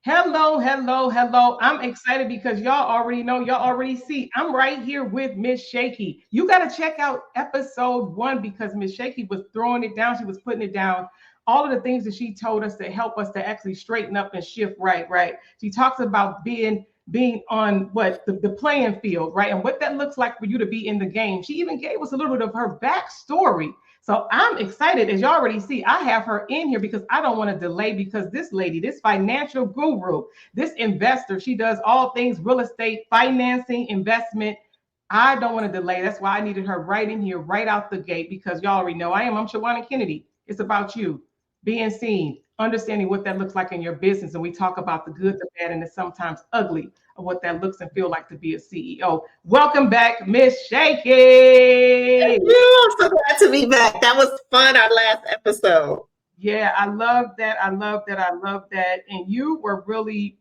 Hello, hello, hello. I'm excited because y'all already know, y'all already see. I'm right here with Miss Shakey. You got to check out episode 1 because Miss Shakey was throwing it down. She was putting it down. All of the things that she told us to help us to actually straighten up and shift right, right. She talks about being on the playing field, right? And what that looks like for you to be in the game. She even gave us a little bit of her backstory. So I'm excited, as you already see, I have her in here because I don't want to delay because this lady, this financial guru, this investor, she does all things real estate, financing, investment. I don't want to delay. That's why I needed her right in here, right out the gate, because y'all already know I'm Shawanna Kennedy. It's about you being seen, understanding what that looks like in your business. And we talk about the good, the bad, and the sometimes ugly of what that looks and feel like to be a CEO. Welcome back, Miss Shakey. Thank you. I'm so glad to be back. That was fun, our last episode. Yeah, I love that. I love that. I love that. And you were really,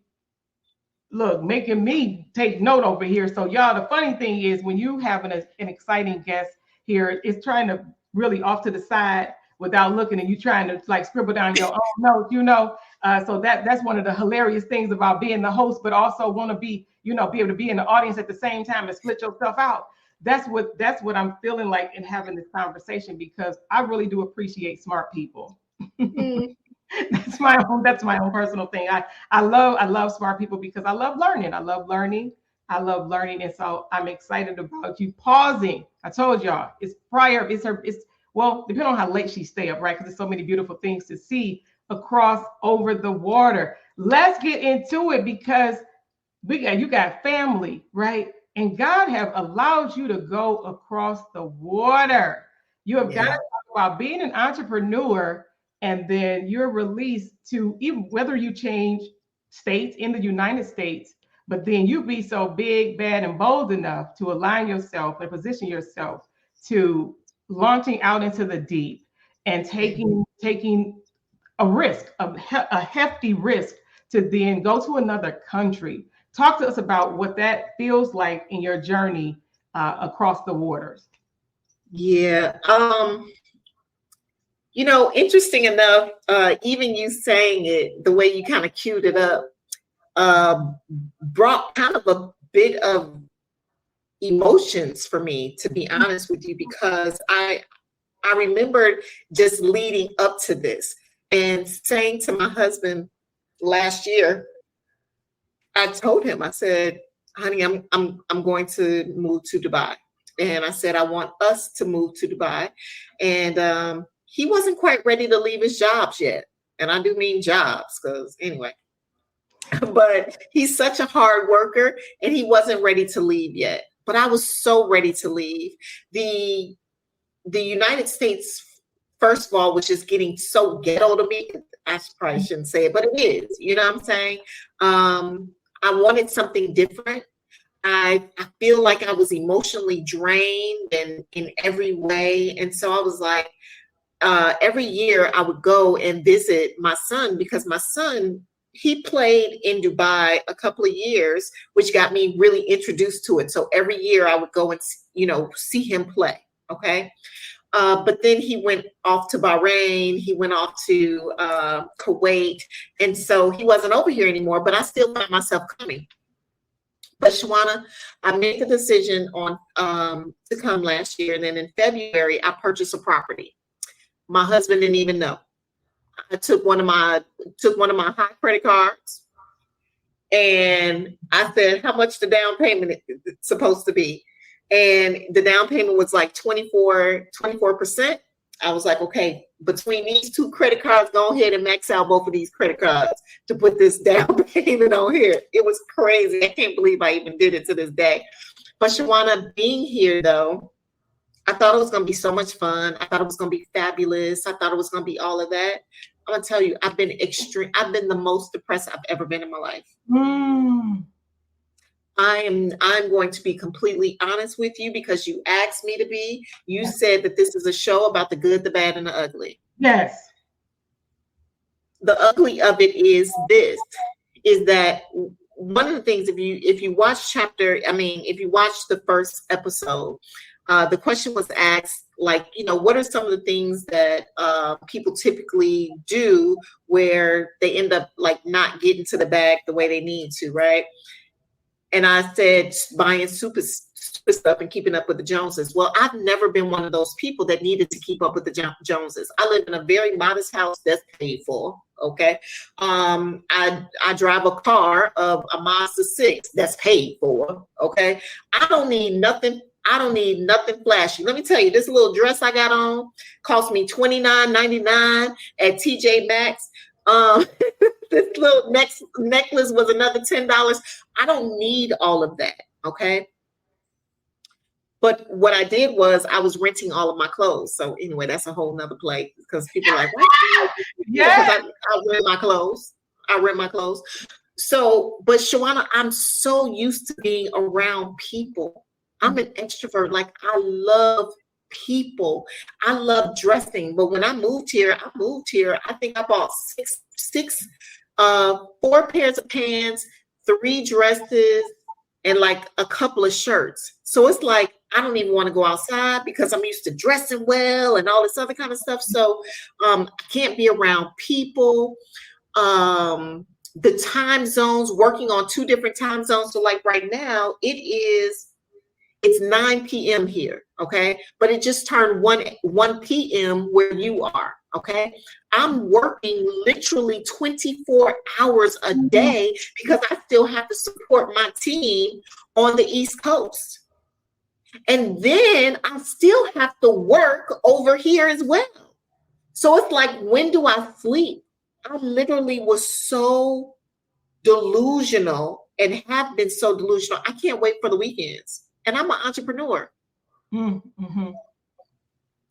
look, making me take note over here. So y'all, the funny thing is when you have an exciting guest here, it's trying to really off to the side without looking, and you trying to like scribble down your own notes, so that's one of the hilarious things about being the host, but also want to be able to be in the audience at the same time and split yourself out. That's what I'm feeling like in having this conversation, because I really do appreciate smart people. That's my own personal thing. I love smart people because I love learning. And so I'm excited about you pausing. I told y'all it's well, depending on how late she stay up, right? Because there's so many beautiful things to see across over the water. Let's get into it because you got family, right? And God have allowed you to go across the water. You have got to talk about being an entrepreneur, and then you're released to, even whether you change states in the United States, but then you be so big, bad, and bold enough to align yourself and position yourself to launching out into the deep and taking a risk, a hefty risk, to then go to another country. Talk to us about what that feels like in your journey across the waters. Yeah. Interesting enough, even you saying it, the way you kind of queued it up, brought kind of a bit of emotions for me, to be honest with you, because I remembered just leading up to this and saying to my husband last year, I told him, I said, honey, I'm going to move to Dubai. And I said, I want us to move to Dubai. And he wasn't quite ready to leave his jobs yet. And I do mean jobs, because anyway, but he's such a hard worker and he wasn't ready to leave yet. But I was so ready to leave. The United States, first of all, was just getting so ghetto to me. I probably shouldn't say it, but it is. You know what I'm saying? I wanted something different. I feel like I was emotionally drained and in every way. And so I was like, every year I would go and visit my son, because my son, he played in Dubai a couple of years, which got me really introduced to it. So every year I would go and, see him play. Okay. But then he went off to Bahrain. He went off to Kuwait. And so he wasn't over here anymore, but I still found myself coming. But Shawanna, I made the decision to come last year. And then in February, I purchased a property. My husband didn't even know. I took one of my high credit cards, and I said, how much the down payment is supposed to be? And the down payment was like 24%. I was like, okay, between these two credit cards, go ahead and max out both of these credit cards to put this down payment on here. It was crazy. I can't believe I even did it to this day. But Shawanna, being here though, I thought it was going to be so much fun. I thought it was going to be fabulous. I thought it was going to be all of that. I'm going to tell you, I've been the most depressed I've ever been in my life. I'm going to be completely honest with you, because you asked me to be. You said that this is a show about the good, the bad, and the ugly. Yes. The ugly of it is that one of the things, if you watch the first episode, The question was asked, like, what are some of the things that people typically do where they end up like not getting to the bag the way they need to, right? And I said, buying super stuff and keeping up with the Joneses. Well, I've never been one of those people that needed to keep up with the Joneses. I live in a very modest house that's paid for. Okay. I drive a car of a Mazda 6 that's paid for. Okay. I don't need nothing. I don't need nothing flashy. Let me tell you, this little dress I got on cost me $29.99 at TJ Maxx. This little necklace was another $10. I don't need all of that. Okay. But what I did was I was renting all of my clothes. So anyway, that's a whole nother play because people are like, what? Yeah. Because I rent my clothes. I rent my clothes. So, but Shawanna, I'm so used to being around people. I'm an extrovert. Like, I love people. I love dressing. But when I moved here, I think I bought four pairs of pants, 3 dresses, and like a couple of shirts. So it's like, I don't even want to go outside because I'm used to dressing well and all this other kind of stuff. So I can't be around people. The time zones, working on 2 different time zones. So like right now, it's 9 p.m. here, okay? But it just turned 1 p.m. where you are, okay? I'm working literally 24 hours a day because I still have to support my team on the East Coast. And then I still have to work over here as well. So it's like, when do I sleep? I literally was so delusional and have been so delusional. I can't wait for the weekends. And I'm an entrepreneur. Mm-hmm.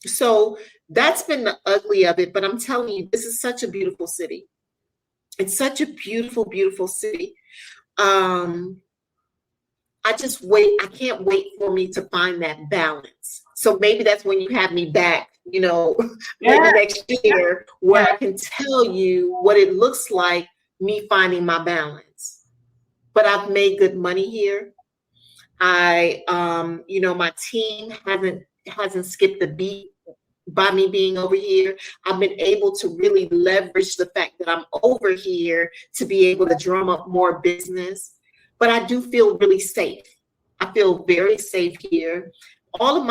So that's been the ugly of it. But I'm telling you, this is such a beautiful city. It's such a beautiful, beautiful city. I can't wait for me to find that balance. So maybe that's when you have me back, maybe next year, where I can tell you what it looks like, me finding my balance. But I've made good money here. My team hasn't skipped a beat by me being over here. I've been able to really leverage the fact that I'm over here to be able to drum up more business. But I do feel really safe. I feel very safe here. All of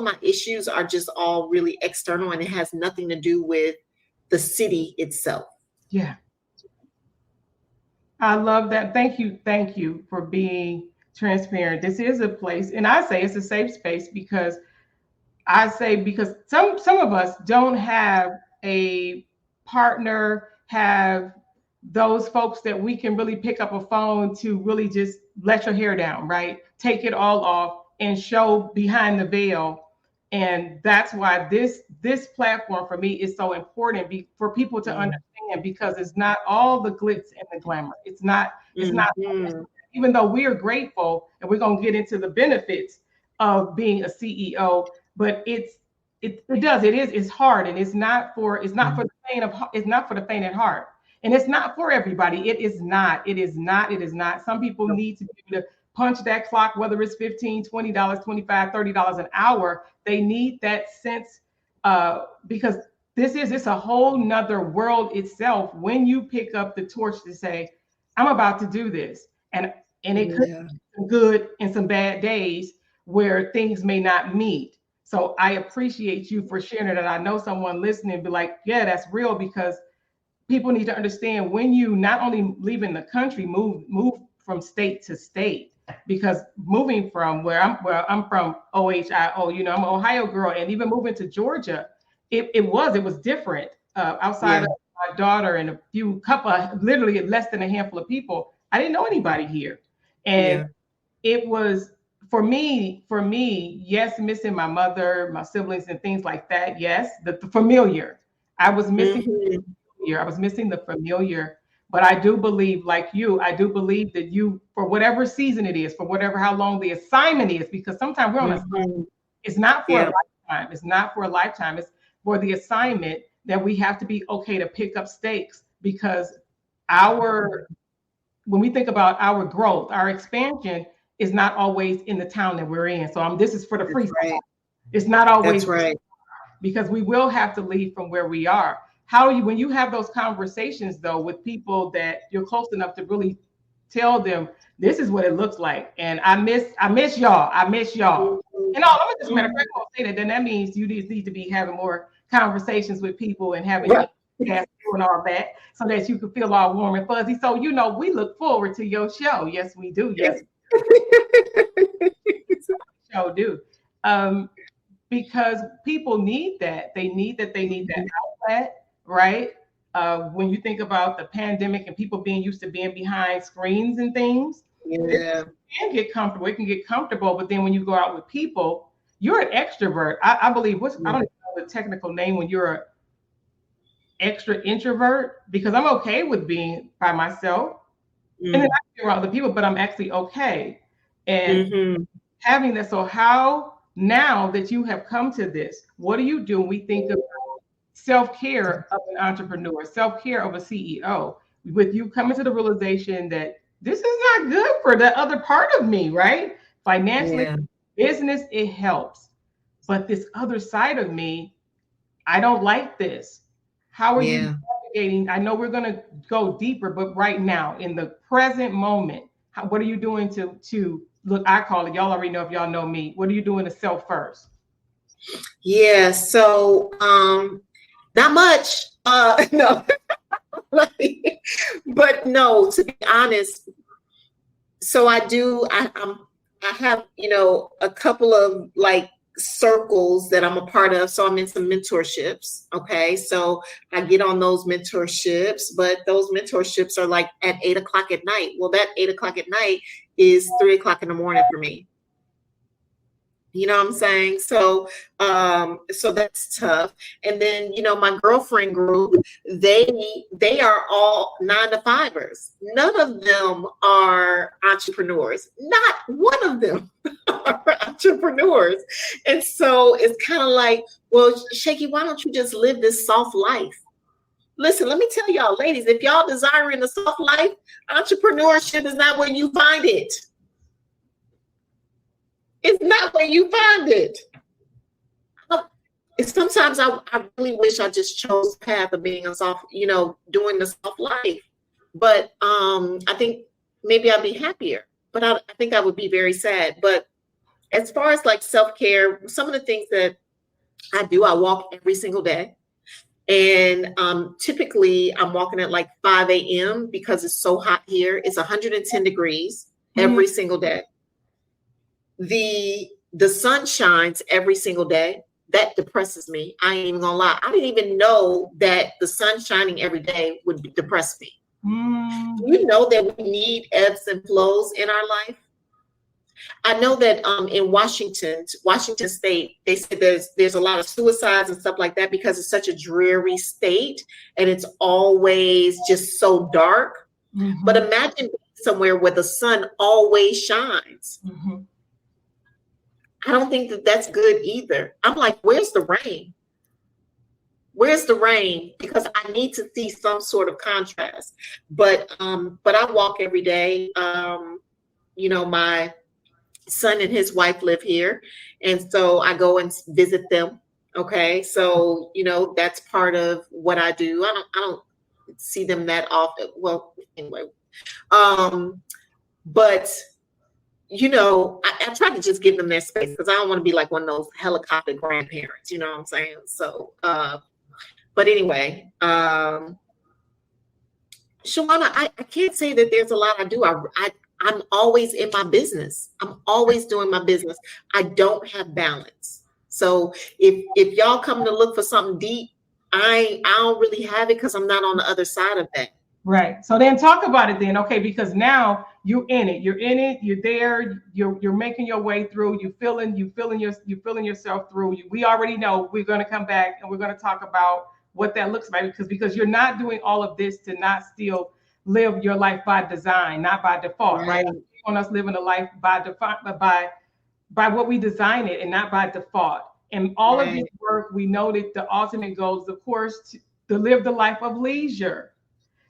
my issues are just all really external, and it has nothing to do with the city itself. Yeah. I love that. Thank you for being transparent. This is a place, and I say it's a safe space because some of us don't have a partner, have those folks that we can really pick up a phone to really just let your hair down, right? Take it all off and show behind the veil. And that's why this platform for me is so important for people to understand, because it's not all the glitz and the glamour. It's not, even though we are grateful and we're going to get into the benefits of being a CEO, but it's hard, and it's not for the faint of heart. And it's not for everybody. It is not. Some people need to be able to punch that clock, whether it's $15, $20, $25, $30 an hour. They need that sense because it's a whole nother world itself when you pick up the torch to say, I'm about to do this. And it could be some good and some bad days where things may not meet. So I appreciate you for sharing it. And I know someone listening be like, yeah, that's real, because people need to understand, when you not only live in the country, move from state to state, because moving from where I'm from, OHIO, I'm an Ohio girl, and even moving to Georgia, it was different. Outside of my daughter and a few literally less than a handful of people, I didn't know anybody here, and it was for me, yes, missing my mother, my siblings, and things like that. Yes, the familiar. I was missing. I was missing the familiar, but I do believe, like you, that you, for whatever season it is, for how long the assignment is, because sometimes we're on assignment. It's not for a lifetime. It's not for a lifetime. It's for the assignment that we have to be okay to pick up stakes, because when we think about our growth, our expansion, is not always in the town that we're in. So this is for the free. Right. It's not always That's right. because we will have to leave from where we are. How are you when you have those conversations though with people that you're close enough to really tell them this is what it looks like, and I miss y'all. I miss y'all. And all I'm just matter of fact, I'll say that. Then that means you need to be having more conversations with people and having Right. and all that, so that you can feel all warm and fuzzy. So we look forward to your show. Yes, we do. Yes, show do. Because people need that. They need that outlet, right? When you think about the pandemic and people being used to being behind screens and things, Yeah. it can get comfortable. It can get comfortable, but then when you go out with people, you're an extrovert. I believe I don't even know the technical name when you're an extra introvert, because I'm okay with being by myself, and then I can be around other people, but I'm actually okay. And having that. So how now that you have come to this, what do you do when we think about self-care of an entrepreneur, self-care of a CEO, with you coming to the realization that this is not good for the other part of me, right? Financially, business, it helps. But this other side of me, I don't like this. How are you navigating? I know we're going to go deeper, but right now, in the present moment, what are you doing to look? I call it, y'all already know if y'all know me. What are you doing to self first? Yeah, so not much. No, but no, to be honest. So I have, a couple of like circles that I'm a part of. So I'm in some mentorships. Okay. So I get on those mentorships, but those mentorships are like at 8:00 at night. Well, that 8:00 at night is 3:00 in the morning for me. You know what I'm saying? So, so that's tough. And then, my girlfriend group, they are all 9-to-5ers. None of them are entrepreneurs. Not one of them are entrepreneurs. And so it's kind of like, well, Shakey, why don't you just live this soft life? Listen, let me tell y'all, ladies, if y'all desiring a soft life, entrepreneurship is not where you find it. It's not where you find it. Sometimes I really wish I just chose the path of being a soft, doing the soft life. But I think maybe I'd be happier. But I think I would be very sad. But as far as like self-care, some of the things that I do, I walk every single day. And typically I'm walking at like 5 a.m. because it's so hot here. It's 110 degrees every single day. The sun shines every single day. That depresses me. I ain't even gonna lie. I didn't even know that the sun shining every day would depress me. Do you know that we need ebbs and flows in our life? I know that in Washington State, they said there's a lot of suicides and stuff like that because it's such a dreary state and it's always just so dark. But imagine being somewhere where the sun always shines. I don't think that that's good either. I'm like, where's the rain? Where's the rain? Because I need to see some sort of contrast. But I walk every day. My son and his wife live here, and so I go and visit them. Okay, so that's part of what I do. I don't see them that often. Well, anyway, but. I try to just give them their space because I don't want to be like one of those helicopter grandparents, you know what I'm saying? So, but anyway, Shawanna, I can't say that there's a lot I do. I'm always in my business. I'm always doing my business. I don't have balance. So if y'all come to look for something deep, I don't really have it because I'm not on the other side of that. Right. So then talk about it then. Okay. Because now you're in it, you're there, you're making your way through, you feeling yourself through. We already know we're going to come back and we're going to talk about what that looks like because you're not doing all of this to not still live your life by design, not by default, right? You want us living a life by default, by what we design it and not by default. And all of this work, we know that the ultimate goal is, of course, to live the life of leisure.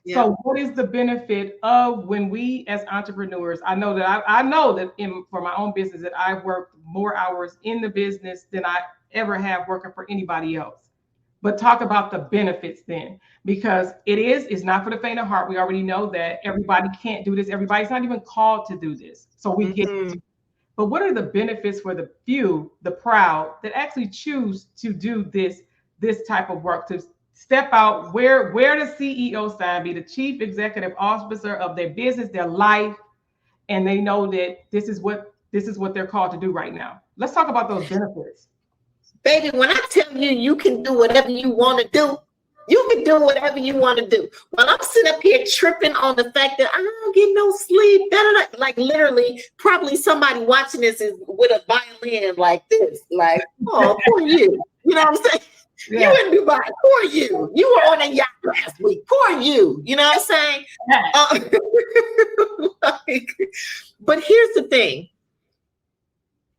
Yeah. So what is the benefit of when we as entrepreneurs, I know that I know that for my own business that I've worked more hours in the business than I ever have working for anybody else. But talk about the benefits then, because it's not for the faint of heart. We already know that everybody can't do this. Everybody's not even called to do this. So we get it. But what are the benefits for the few, the proud, that actually choose to do this type of work, to step out, wear the CEO sign, be the chief executive officer of their business, their life, and they know that this is what they're called to do right now. Let's talk about those benefits. Baby, when I tell you you can do whatever you want to do, you can do whatever you want to do. When I'm sitting up here tripping on the fact that I don't get no sleep, like literally, probably somebody watching this is with a violin like this, like, oh, poor you. You know what I'm saying? Yeah. You in Dubai, poor you. You were on a yacht last week, poor you. You know what I'm saying? But here's the thing.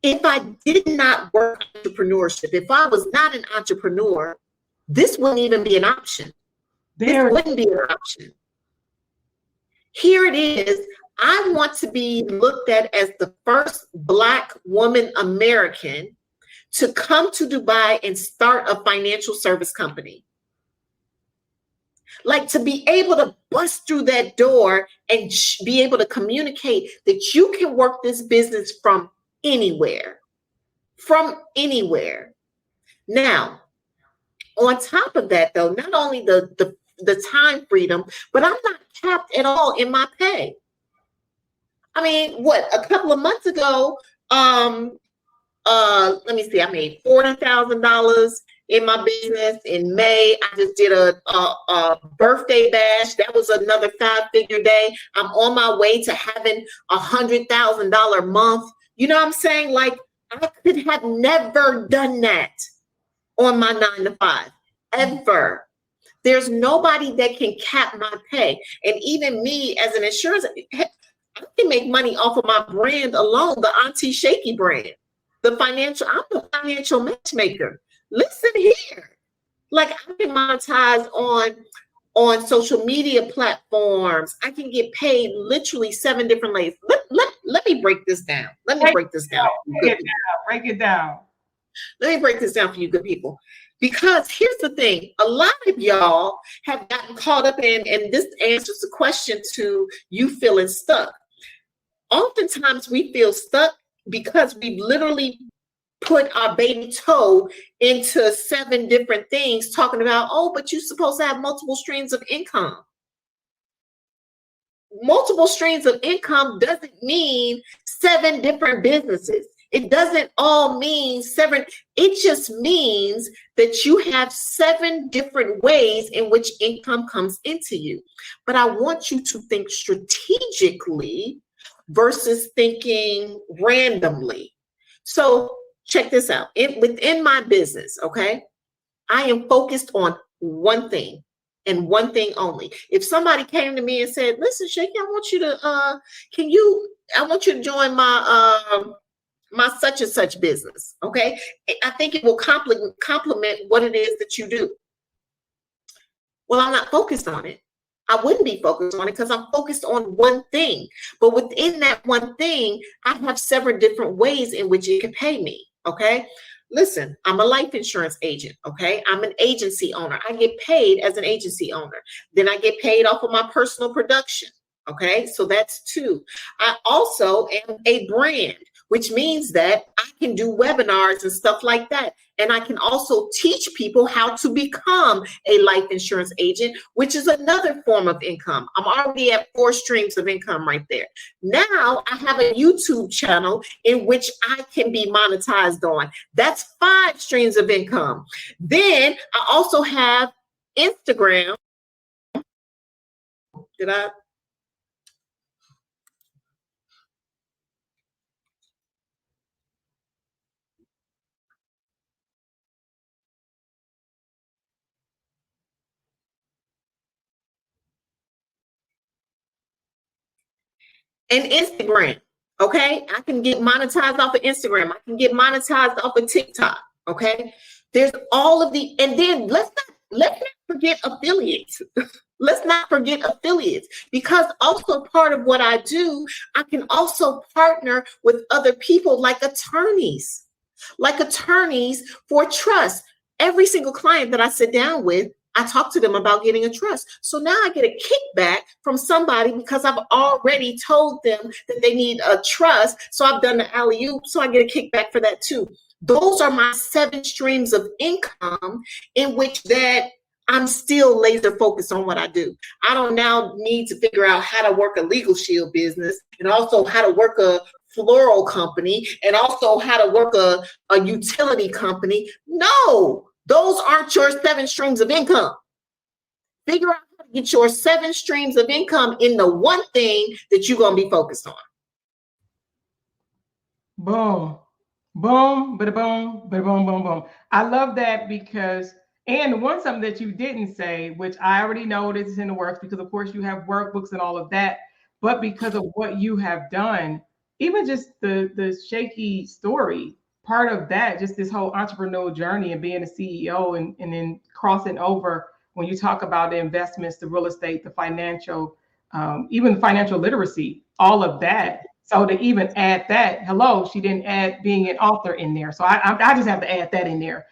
If I did not work entrepreneurship, if I was not an entrepreneur, this wouldn't even be an option. This wouldn't be an option. Here it is. I want to be looked at as the first Black woman American to come to Dubai and start a financial service company. Like, to be able to bust through that door and be able to communicate that you can work this business from anywhere. Now, on top of that, though, not only the time freedom, but I'm not capped at all in my pay. I mean, a couple of months ago, let me see, I made $40,000 in my business. In May, I just did a birthday bash. That was another 5-figure day. I'm on my way to having $100,000 month. You know what I'm saying? Like, I could have never done that on my 9 to 5, ever. There's nobody that can cap my pay. And even me as an insurance, I can make money off of my brand alone, the Auntie Shakey brand. I'm the financial matchmaker. Listen here. Like, I can monetize on social media platforms. I can get paid literally 7 different ways. Let me break this down. Break it down. Let me break this down for you good people. Because here's the thing. A lot of y'all have gotten caught up in, and this answers the question to you feeling stuck. Oftentimes we feel stuck because we've literally put our baby toe into 7 different things, talking about, oh, but you're supposed to have multiple streams of income. Multiple streams of income doesn't mean 7 different businesses. It doesn't all mean 7. It just means that you have 7 different ways in which income comes into you. But I want you to think strategically versus thinking randomly. So check this out. Within my business, okay, I am focused on one thing and one thing only. If somebody came to me and said, listen, Shakey, I want you to join my such and such business, okay? I think it will complement what it is that you do. Well, I'm not focused on it. I wouldn't be focused on it because I'm focused on one thing. But within that one thing, I have several different ways in which it can pay me, okay? Listen, I'm a life insurance agent, okay? I'm an agency owner. I get paid as an agency owner. Then I get paid off of my personal production, okay? So that's 2. I also am a brand, which means that I can do webinars and stuff like that. And I can also teach people how to become a life insurance agent, which is another form of income. I'm already at 4 streams of income right there. Now I have a YouTube channel in which I can be monetized on. That's 5 streams of income. Then I also have Instagram. And Instagram, okay? I can get monetized off of Instagram. I can get monetized off of TikTok, okay? There's all of and then let's not forget affiliates. Let's not forget affiliates, because also part of what I do, I can also partner with other people like attorneys for trust. Every single client that I sit down with, I talk to them about getting a trust. So now I get a kickback from somebody because I've already told them that they need a trust. So I've done the alley-oop, so I get a kickback for that too. Those are my 7 streams of income in which that I'm still laser focused on what I do. I don't now need to figure out how to work a legal shield business, and also how to work a floral company, and also how to work a utility company. No, those aren't your 7 streams of income. Figure out how to get your 7 streams of income in the one thing that you're going to be focused on. Boom, boom, bada boom, bada boom, boom, boom. I love that because, and one something that you didn't say, which I already know this is in the works, because of course you have workbooks and all of that, but because of what you have done, even just the Shakey story, part of that, just this whole entrepreneurial journey and being a CEO, and then crossing over when you talk about the investments, the real estate, the financial, even financial literacy, all of that. So to even add that, hello, she didn't add being an author in there. So I just have to add that in there.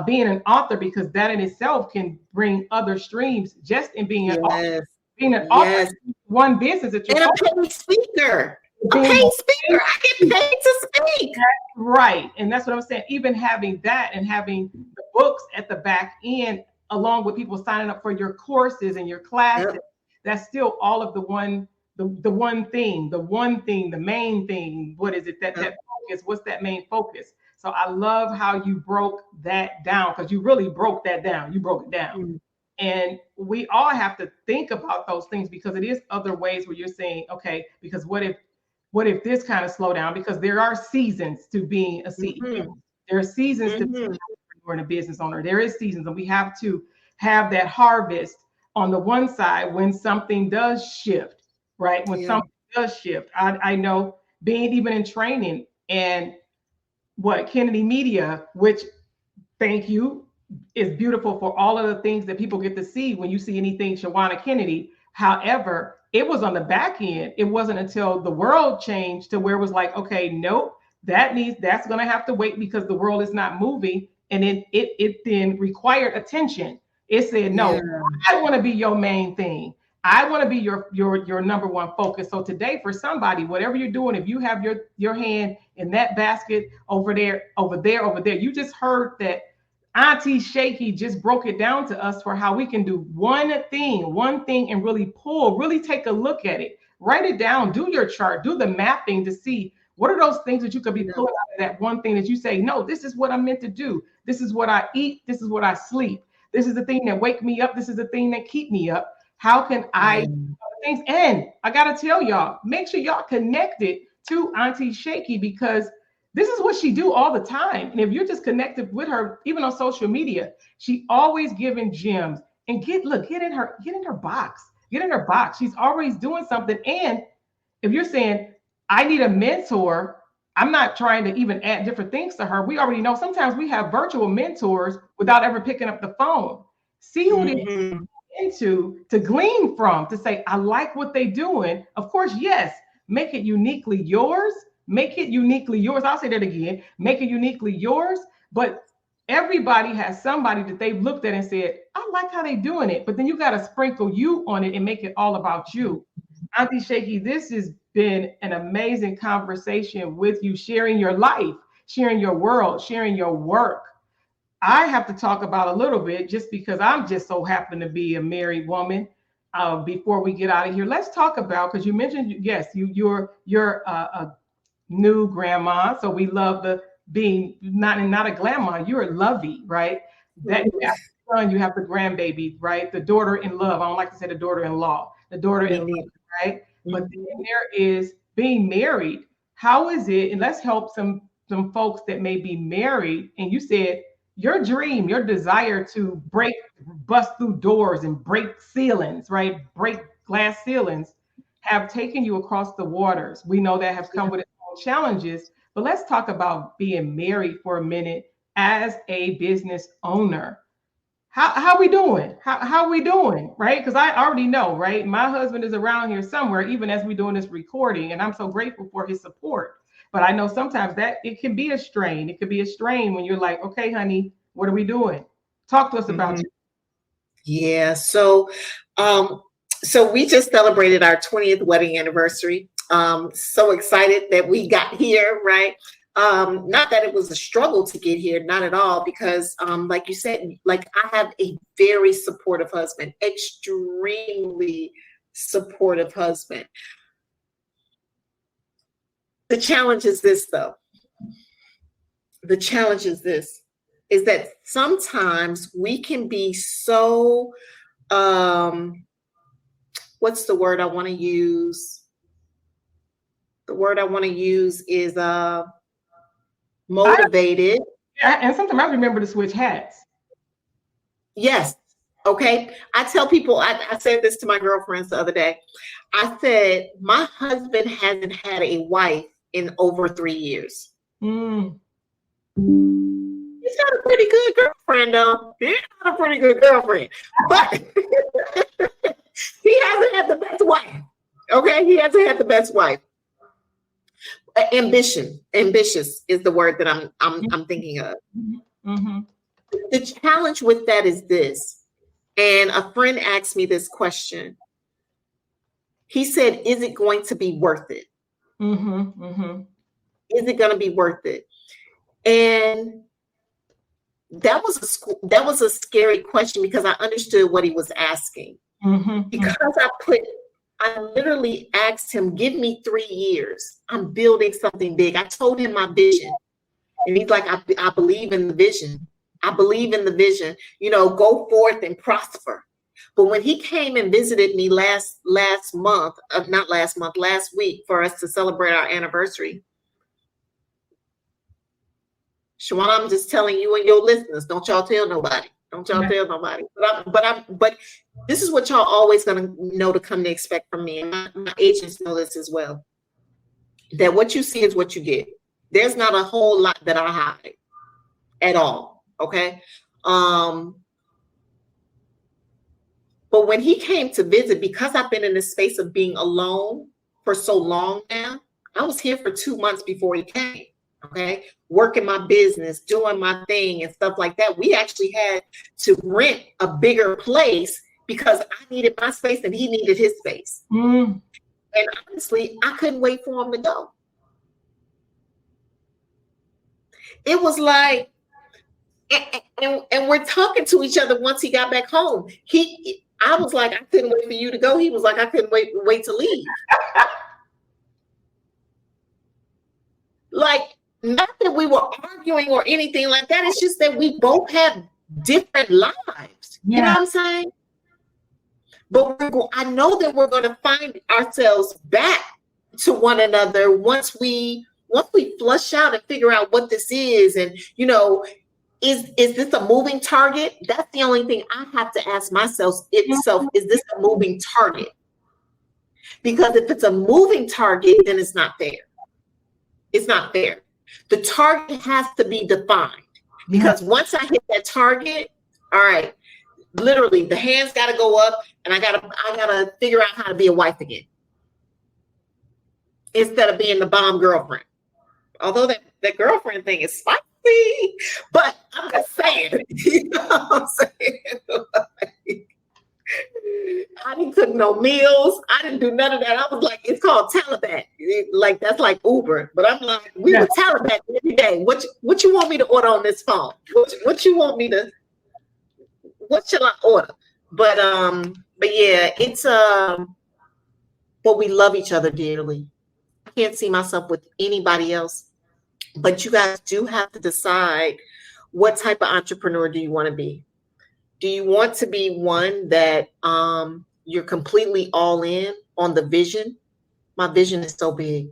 Being an author, because that in itself can bring other streams just in being an author. Being an author, one business that you're and a paid speaker. A paid speaker. I get paid to speak. Right. And that's what I'm saying. Even having that and having the books at the back end, along with people signing up for your courses and your classes, that's still all of the one thing, the main thing. What is it? That focus, what's that main focus? So I love how you broke that down, because you really broke that down. You broke it down. Mm-hmm. And we all have to think about those things, because it is other ways where you're saying, okay, because what if this kind of slow down? Because there are seasons to being a CEO. Mm-hmm. There are seasons to being an entrepreneur and a business owner. There is seasons, and we have to have that harvest on the one side when something does shift, right? When something does shift. I know, being even in training and Kennedy Media, which, thank you, is beautiful for all of the things that people get to see when you see anything Shawanna Kennedy. However, it was on the back end. It wasn't until the world changed to where it was like, okay, nope, that's going to have to wait, because the world is not moving. And it then required attention. It said, no, I want to be your main thing. I want to be your number one focus. So today, for somebody, whatever you're doing, if you have your hand in that basket over there, you just heard that Auntie Shakey just broke it down to us for how we can do one thing and really take a look at it, write it down, do your chart, do the mapping to see what are those things that you could be pulling out of that one thing that you say, no, this is what I'm meant to do. This is what I eat. This is what I sleep. This is the thing that wake me up. This is the thing that keep me up. How can I do things? And I got to tell y'all, make sure y'all connected to Auntie Shakey, because this is what she do all the time. And if you're just connected with her, even on social media, she always giving gems. And get in her box. Get in her box. She's always doing something. And if you're saying, I need a mentor, I'm not trying to even add different things to her. We already know sometimes we have virtual mentors without ever picking up the phone. See who it is into to glean from, to say, I like what they're doing. Of course, yes, make it uniquely yours. Make it uniquely yours. I'll say that again. Make it uniquely yours. But everybody has somebody that they've looked at and said, I like how they're doing it. But then you got to sprinkle you on it and make it all about you. Auntie Shakey, this has been an amazing conversation with you, sharing your life, sharing your world, sharing your work. I have to talk about a little bit, just because I'm just so happen to be a married woman. Before we get out of here, let's talk about, because you mentioned, yes, you're a new grandma, so we love the being not a grandma. You're a lovey, right? That you have the son, you have the grandbaby, right? The daughter-in-law. I don't like to say the daughter-in-law. The daughter-in-law, right? But then there is being married. How is it? And let's help some folks that may be married. And you said your dream, your desire to bust through doors and break ceilings, right? Break glass ceilings, have taken you across the waters. We know that has come with its own challenges, but let's talk about being married for a minute as a business owner. how we doing? How we doing? Right? Because I already know, right? My husband is around here somewhere, even as we're doing this recording, and I'm so grateful for his support. But I know sometimes that it can be a strain. It could be a strain when you're like, okay, honey, what are we doing? Talk to us about you. Yeah. Um, so we just celebrated our 20th wedding anniversary. So excited that we got here, right? Not that it was a struggle to get here, not at all, because like you said, like I have a very supportive husband, extremely supportive husband. The challenge is this, though. The challenge is this, is that sometimes we can be so, what's the word I want to use? The word I want to use is motivated. And sometimes I remember to switch hats. Yes. Okay. I tell people, I said this to my girlfriends the other day. I said, my husband hasn't had a wife in over 3 years. Mm. He's got a pretty good girlfriend, though. He's got a pretty good girlfriend. But he hasn't had the best wife. Okay. He hasn't had the best wife. Ambitious is the word that I'm thinking of. Mm-hmm. The challenge with that is this, and a friend asked me this question. He said, "Is it going to be worth it? Mm-hmm. Mm-hmm. Is it going to be worth it?" And that was a scary question because I understood what he was asking. Mm-hmm. Because I literally asked him, give me 3 years. I'm building something big. I told him my vision. And he's like, I believe in the vision. I believe in the vision. You know, go forth and prosper. But when he came and visited me last week for us to celebrate our anniversary, Shawanna, I'm just telling you and your listeners, don't y'all tell nobody. Don't y'all tell nobody. But this is what y'all always gonna know to come to expect from me. And my agents know this as well. That what you see is what you get. There's not a whole lot that I hide at all. Okay. But when he came to visit, because I've been in this space of being alone for so long now, I was here for 2 months before he came. Okay, working my business, doing my thing and stuff like that. We actually had to rent a bigger place because I needed my space and he needed his space. And honestly, I couldn't wait for him to go. It was like, and we're talking to each other once he got back home. I was like, I couldn't wait for you to go. He was like, I couldn't wait to leave. Like, not that we were arguing or anything like that. It's just that we both have different lives. Yeah. You know what I'm saying? But I know that we're going to find ourselves back to one another once we flush out and figure out what this is. And, you know, is this a moving target? That's the only thing I have to ask myself itself. Is this a moving target? Because if it's a moving target, then it's not fair. It's not fair. The target has to be defined, because once I hit that target, all right, literally the hands got to go up, and I gotta figure out how to be a wife again instead of being the bomb girlfriend. Although that girlfriend thing is spicy, but I'm just saying, you know what I'm saying? I didn't cook no meals. I didn't do none of that. I was like, it's called Taliban. Like, that's like Uber. But I'm like, we were Taliban every day. What you want me to order on this phone? What you want me to? What should I order? But yeah, it's but we love each other dearly. I can't see myself with anybody else. But you guys do have to decide, what type of entrepreneur do you want to be? Do you want to be one that you're completely all in on the vision? My vision is so big.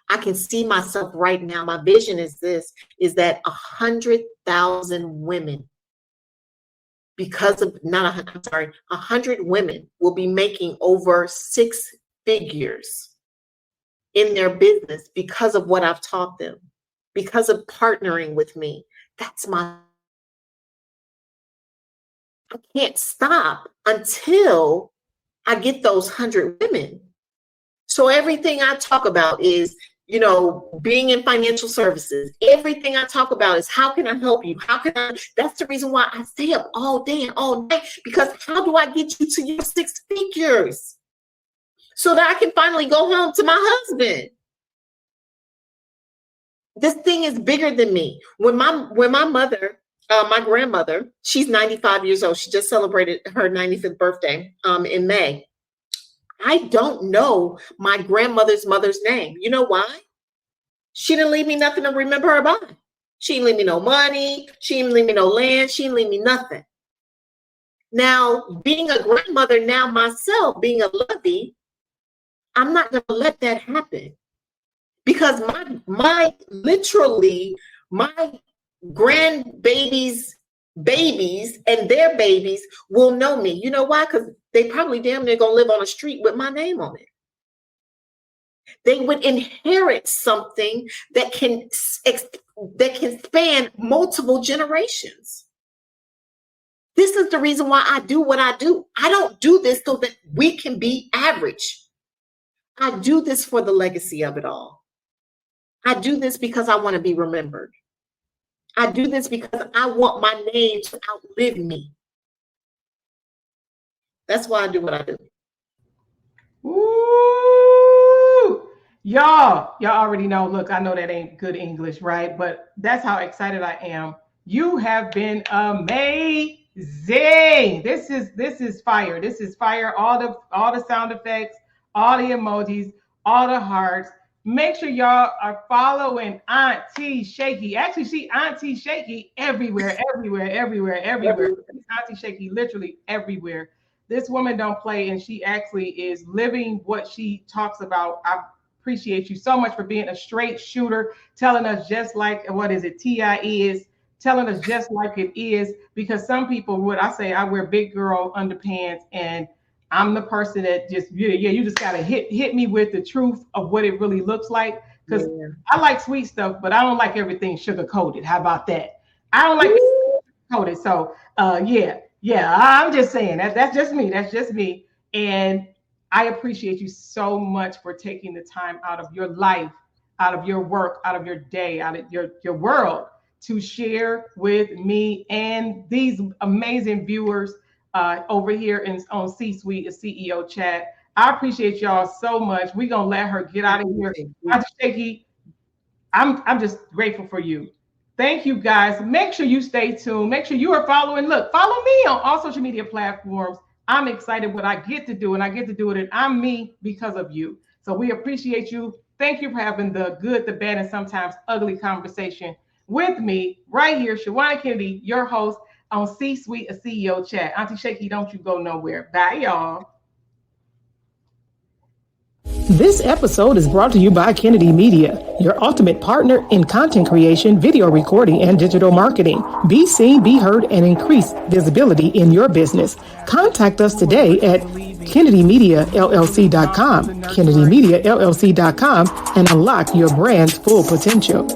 I can see myself right now. My vision is that 100,000 women, 100 women will be making over 6 figures in their business because of what I've taught them, because of partnering with me. That's my I can't stop until I get those 100 women. So everything I talk about is, being in financial services. Everything I talk about is how can I help you? That's the reason why I stay up all day and all night, because how do I get you to your 6 figures so that I can finally go home to my husband? This thing is bigger than me. When my mother, my grandmother, she's 95 years old. She just celebrated her 95th birthday in May. I don't know my grandmother's mother's name. You know why? She didn't leave me nothing to remember her by. She didn't leave me no money. She didn't leave me no land. She didn't leave me nothing. Now, being a grandmother now myself, being a lovey, I'm not going to let that happen, because my grandbabies' babies and their babies will know me. You know why? Because they probably damn near gonna live on a street with my name on it. They would inherit something that can span multiple generations. This is the reason why I do what I do. I don't do this so that we can be average. I do this for the legacy of it all. I do this because I want to be remembered. I do this because I want my name to outlive me. That's why I do what I do. Ooh, y'all already know. Look, I know that ain't good English, right? But that's how excited I am. You have been amazing. This is fire. This is fire. All the sound effects, all the emojis, all the hearts. Make sure y'all are following Auntie Shakey. Actually, she Auntie Shakey everywhere. Auntie Shakey literally everywhere. This woman don't play, and she actually is living what she talks about. I appreciate you so much for being a straight shooter, telling us just like what is it, T.I. is, telling us just like it is, because some people would, I say I wear big girl underpants, and I'm the person that just, you just got to hit me with the truth of what it really looks like. Because I like sweet stuff, but I don't like everything sugar coated. How about that? I don't like it coated. So I'm just saying that's just me. That's just me. And I appreciate you so much for taking the time out of your life, out of your work, out of your day, out of your world to share with me and these amazing viewers over here on C-Suite, a CEO chat. I appreciate y'all so much. We're going to let her get out of here. Dr. Shakey, I'm just grateful for you. Thank you, guys. Make sure you stay tuned. Make sure you are following. Look, follow me on all social media platforms. I'm excited what I get to do, and I get to do it, and I'm me because of you. So we appreciate you. Thank you for having the good, the bad, and sometimes ugly conversation with me right here, Shawanna Kennedy, your host on C-Suite, a CEO chat. Auntie Shakey, don't you go nowhere. Bye, y'all. This episode is brought to you by Kennedy Media, your ultimate partner in content creation, video recording, and digital marketing. Be seen, be heard, and increase visibility in your business. Contact us today at KennedyMediaLLC.com, KennedyMediaLLC.com, and unlock your brand's full potential.